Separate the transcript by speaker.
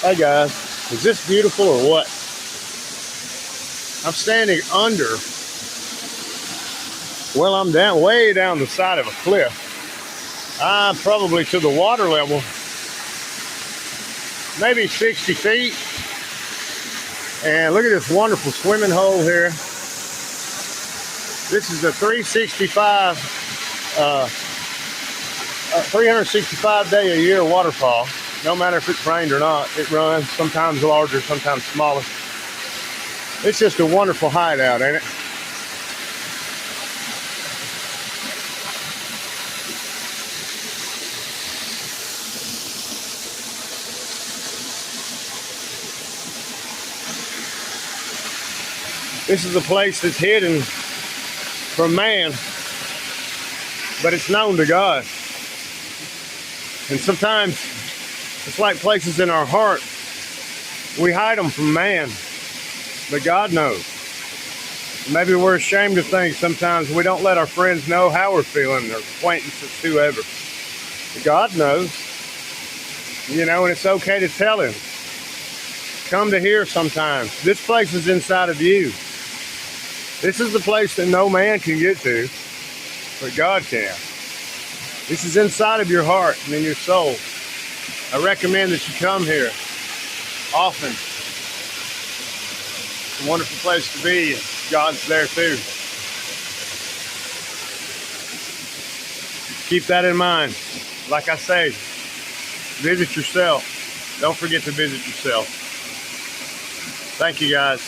Speaker 1: Hey guys, is this beautiful or what? I'm standing under, well, I'm down way down the side of a cliff. I'm probably to the water level, maybe 60 feet. And look at this wonderful swimming hole here. This is a 365 day a year waterfall. No matter if it's rained or not, it runs, sometimes larger, sometimes smaller. It's just a wonderful hideout, ain't it? This is a place that's hidden from man, but it's known to God. And sometimes it's like places in our heart. We hide them from man, but God knows. Maybe we're ashamed of things sometimes. We don't let our friends know how we're feeling, or acquaintances, whoever. But God knows, and it's okay to tell him. Come to here sometimes. This place is inside of you. This is the place that no man can get to, but God can. This is inside of your heart and in your soul. I recommend that you come here often. It's a wonderful place to be, and God's there too. Keep that in mind. Like I say, visit yourself. Don't forget to visit yourself. Thank you, guys.